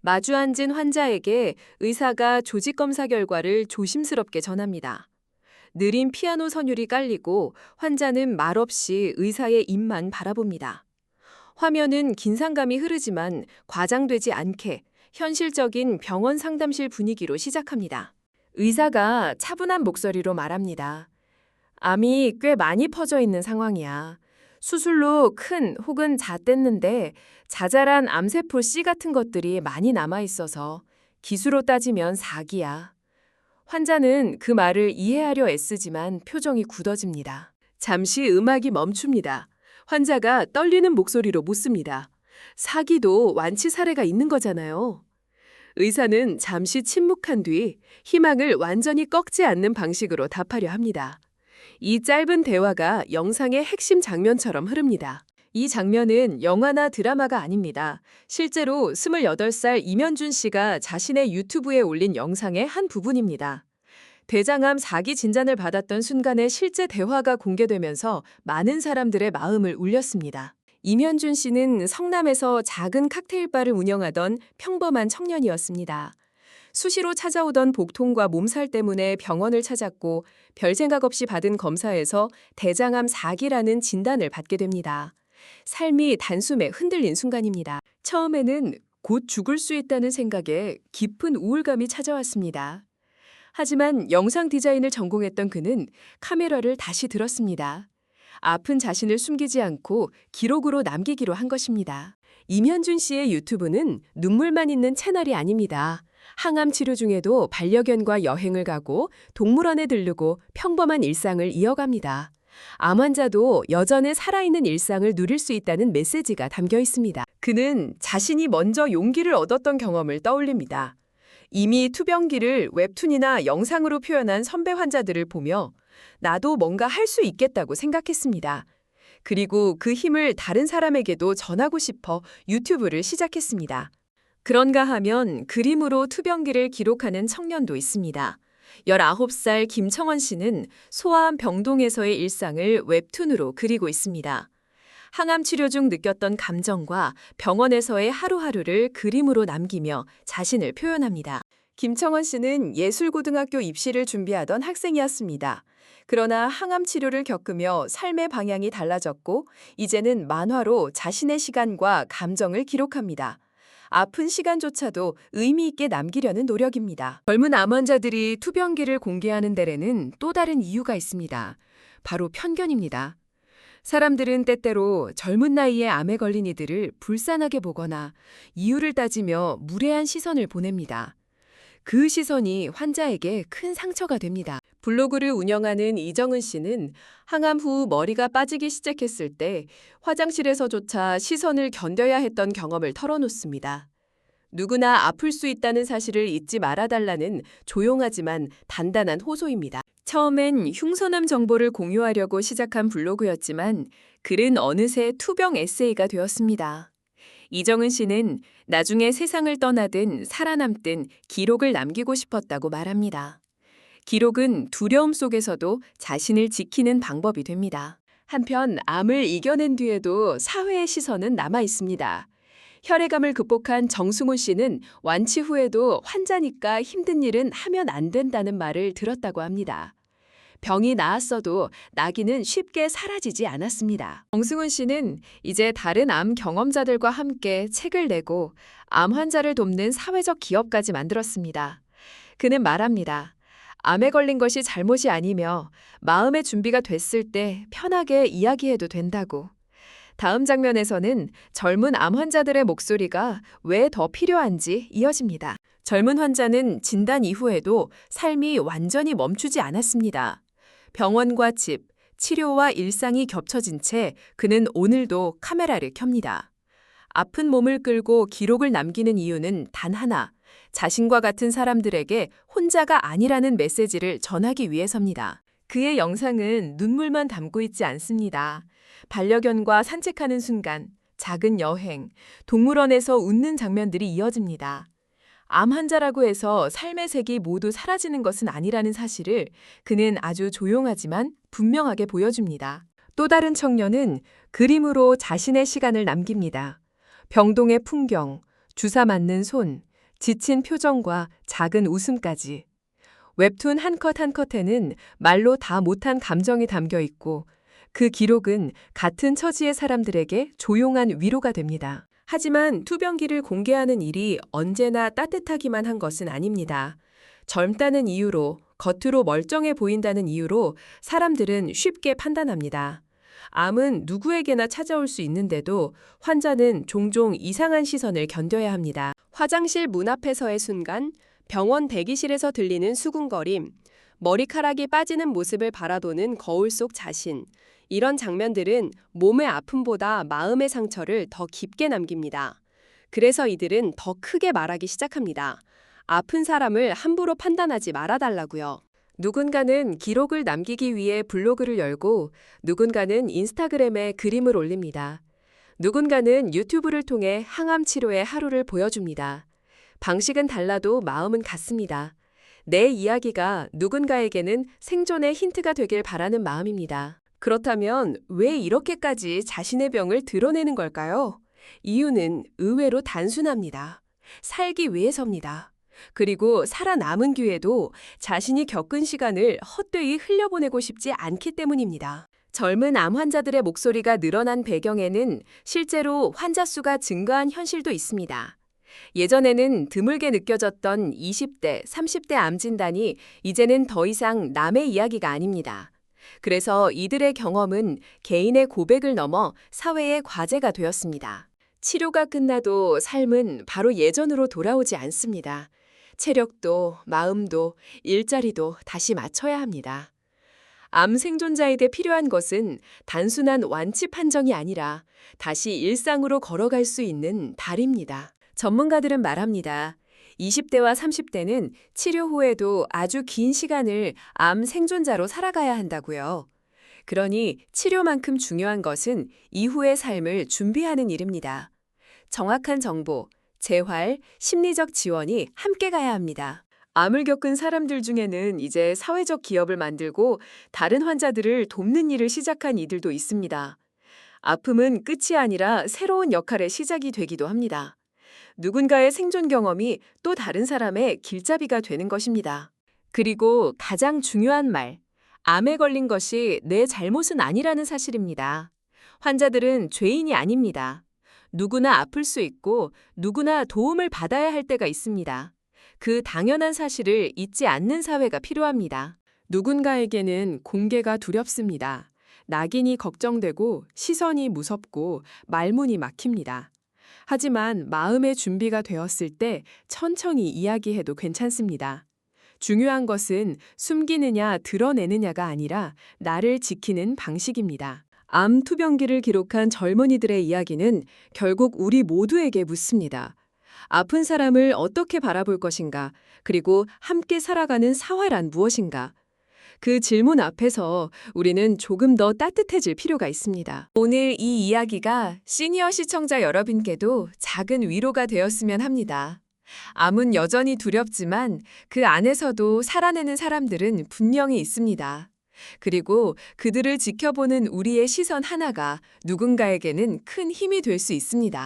마주 앉은 환자에게 의사가 조직 검사 결과를 조심스럽게 전합니다. 느린 피아노 선율이 깔리고 환자는 말없이 의사의 입만 바라봅니다. 화면은 긴장감이 흐르지만 과장되지 않게 현실적인 병원 상담실 분위기로 시작합니다. 의사가 차분한 목소리로 말합니다. 암이 꽤 많이 퍼져 있는 상황이야. 수술로 큰 혹은 잦댔는데 자잘한 암세포 씨 같은 것들이 많이 남아 있어서 기수로 따지면 4기야. 환자는 그 말을 이해하려 애쓰지만 표정이 굳어집니다. 잠시 음악이 멈춥니다. 환자가 떨리는 목소리로 묻습니다. 4기도 완치 사례가 있는 거잖아요. 의사는 잠시 침묵한 뒤 희망을 완전히 꺾지 않는 방식으로 답하려 합니다. 이 짧은 대화가 영상의 핵심 장면처럼 흐릅니다. 이 장면은 영화나 드라마가 아닙니다. 실제로 28살 임현준 씨가 자신의 유튜브에 올린 영상의 한 부분입니다. 대장암 4기 진단을 받았던 순간의 실제 대화가 공개되면서 많은 사람들의 마음을 울렸습니다. 임현준 씨는 성남에서 작은 칵테일바를 운영하던 평범한 청년이었습니다. 수시로 찾아오던 복통과 몸살 때문에 병원을 찾았고 별 생각 없이 받은 검사에서 대장암 4기라는 진단을 받게 됩니다. 삶이 단숨에 흔들린 순간입니다. 처음에는 곧 죽을 수 있다는 생각에 깊은 우울감이 찾아왔습니다. 하지만 영상 디자인을 전공했던 그는 카메라를 다시 들었습니다. 아픈 자신을 숨기지 않고 기록으로 남기기로 한 것입니다. 임현준 씨의 유튜브는 눈물만 있는 채널이 아닙니다. 항암 치료 중에도 반려견과 여행을 가고 동물원에 들르고 평범한 일상을 이어갑니다. 암 환자도 여전히 살아있는 일상을 누릴 수 있다는 메시지가 담겨 있습니다. 그는 자신이 먼저 용기를 얻었던 경험을 떠올립니다. 이미 투병기를 웹툰이나 영상으로 표현한 선배 환자들을 보며 나도 뭔가 할 수 있겠다고 생각했습니다. 그리고 그 힘을 다른 사람에게도 전하고 싶어 유튜브를 시작했습니다. 그런가 하면 그림으로 투병기를 기록하는 청년도 있습니다. 19살 김청원 씨는 소아암 병동에서의 일상을 웹툰으로 그리고 있습니다. 항암 치료 중 느꼈던 감정과 병원에서의 하루하루를 그림으로 남기며 자신을 표현합니다. 김청원 씨는 예술고등학교 입시를 준비하던 학생이었습니다. 그러나 항암 치료를 겪으며 삶의 방향이 달라졌고 이제는 만화로 자신의 시간과 감정을 기록합니다. 아픈 시간조차도 의미 있게 남기려는 노력입니다. 젊은 암 환자들이 투병기를 공개하는 데에는 또 다른 이유가 있습니다. 바로 편견입니다. 사람들은 때때로 젊은 나이에 암에 걸린 이들을 불쌍하게 보거나 이유를 따지며 무례한 시선을 보냅니다. 그 시선이 환자에게 큰 상처가 됩니다. 블로그를 운영하는 이정은 씨는 항암 후 머리가 빠지기 시작했을 때 화장실에서조차 시선을 견뎌야 했던 경험을 털어놓습니다. 누구나 아플 수 있다는 사실을 잊지 말아달라는 조용하지만 단단한 호소입니다. 처음엔 흉선암 정보를 공유하려고 시작한 블로그였지만 글은 어느새 투병 에세이가 되었습니다. 이정은 씨는 나중에 세상을 떠나든 살아남든 기록을 남기고 싶었다고 말합니다. 기록은 두려움 속에서도 자신을 지키는 방법이 됩니다. 한편 암을 이겨낸 뒤에도 사회의 시선은 남아 있습니다. 혈액암을 극복한 정승훈 씨는 완치 후에도 환자니까 힘든 일은 하면 안 된다는 말을 들었다고 합니다. 병이 나았어도 나기는 쉽게 사라지지 않았습니다. 정승훈 씨는 이제 다른 암 경험자들과 함께 책을 내고 암 환자를 돕는 사회적 기업까지 만들었습니다. 그는 말합니다. 암에 걸린 것이 잘못이 아니며 마음의 준비가 됐을 때 편하게 이야기해도 된다고. 다음 장면에서는 젊은 암 환자들의 목소리가 왜 더 필요한지 이어집니다. 젊은 환자는 진단 이후에도 삶이 완전히 멈추지 않았습니다. 병원과 집, 치료와 일상이 겹쳐진 채 그는 오늘도 카메라를 켭니다. 아픈 몸을 끌고 기록을 남기는 이유는 단 하나, 자신과 같은 사람들에게 혼자가 아니라는 메시지를 전하기 위해서입니다. 그의 영상은 눈물만 담고 있지 않습니다. 반려견과 산책하는 순간, 작은 여행, 동물원에서 웃는 장면들이 이어집니다. 암 환자라고 해서 삶의 색이 모두 사라지는 것은 아니라는 사실을 그는 아주 조용하지만 분명하게 보여줍니다. 또 다른 청년은 그림으로 자신의 시간을 남깁니다. 병동의 풍경, 주사 맞는 손, 지친 표정과 작은 웃음까지. 웹툰 한 컷 한 컷에는 말로 다 못한 감정이 담겨 있고 그 기록은 같은 처지의 사람들에게 조용한 위로가 됩니다. 하지만 투병기를 공개하는 일이 언제나 따뜻하기만 한 것은 아닙니다. 젊다는 이유로, 겉으로 멀쩡해 보인다는 이유로 사람들은 쉽게 판단합니다. 암은 누구에게나 찾아올 수 있는데도 환자는 종종 이상한 시선을 견뎌야 합니다. 화장실 문 앞에서의 순간, 병원 대기실에서 들리는 수군거림, 머리카락이 빠지는 모습을 바라보는 거울 속 자신, 이런 장면들은 몸의 아픔보다 마음의 상처를 더 깊게 남깁니다. 그래서 이들은 더 크게 말하기 시작합니다. 아픈 사람을 함부로 판단하지 말아달라고요. 누군가는 기록을 남기기 위해 블로그를 열고 누군가는 인스타그램에 그림을 올립니다. 누군가는 유튜브를 통해 항암 치료의 하루를 보여줍니다. 방식은 달라도 마음은 같습니다. 내 이야기가 누군가에게는 생존의 힌트가 되길 바라는 마음입니다. 그렇다면 왜 이렇게까지 자신의 병을 드러내는 걸까요? 이유는 의외로 단순합니다. 살기 위해서입니다. 그리고 살아남은 뒤에도 자신이 겪은 시간을 헛되이 흘려보내고 싶지 않기 때문입니다. 젊은 암 환자들의 목소리가 늘어난 배경에는 실제로 환자 수가 증가한 현실도 있습니다. 예전에는 드물게 느껴졌던 20대, 30대 암 진단이 이제는 더 이상 남의 이야기가 아닙니다. 그래서 이들의 경험은 개인의 고백을 넘어 사회의 과제가 되었습니다. 치료가 끝나도 삶은 바로 예전으로 돌아오지 않습니다. 체력도, 마음도, 일자리도 다시 맞춰야 합니다. 암 생존자에게 필요한 것은 단순한 완치 판정이 아니라 다시 일상으로 걸어갈 수 있는 달입니다. 전문가들은 말합니다. 20대와 30대는 치료 후에도 아주 긴 시간을 암 생존자로 살아가야 한다고요. 그러니 치료만큼 중요한 것은 이후의 삶을 준비하는 일입니다. 정확한 정보, 재활, 심리적 지원이 함께 가야 합니다. 암을 겪은 사람들 중에는 이제 사회적 기업을 만들고 다른 환자들을 돕는 일을 시작한 이들도 있습니다. 아픔은 끝이 아니라 새로운 역할의 시작이 되기도 합니다. 누군가의 생존 경험이 또 다른 사람의 길잡이가 되는 것입니다. 그리고 가장 중요한 말, 암에 걸린 것이 내 잘못은 아니라는 사실입니다. 환자들은 죄인이 아닙니다. 누구나 아플 수 있고 누구나 도움을 받아야 할 때가 있습니다. 그 당연한 사실을 잊지 않는 사회가 필요합니다. 누군가에게는 공개가 두렵습니다. 낙인이 걱정되고 시선이 무섭고 말문이 막힙니다. 하지만 마음의 준비가 되었을 때 천천히 이야기해도 괜찮습니다. 중요한 것은 숨기느냐 드러내느냐가 아니라 나를 지키는 방식입니다. 암 투병기를 기록한 젊은이들의 이야기는 결국 우리 모두에게 묻습니다. 아픈 사람을 어떻게 바라볼 것인가? 그리고 함께 살아가는 사회란 무엇인가? 그 질문 앞에서 우리는 조금 더 따뜻해질 필요가 있습니다. 오늘 이 이야기가 시니어 시청자 여러분께도 작은 위로가 되었으면 합니다. 암은 여전히 두렵지만 그 안에서도 살아내는 사람들은 분명히 있습니다. 그리고 그들을 지켜보는 우리의 시선 하나가 누군가에게는 큰 힘이 될 수 있습니다.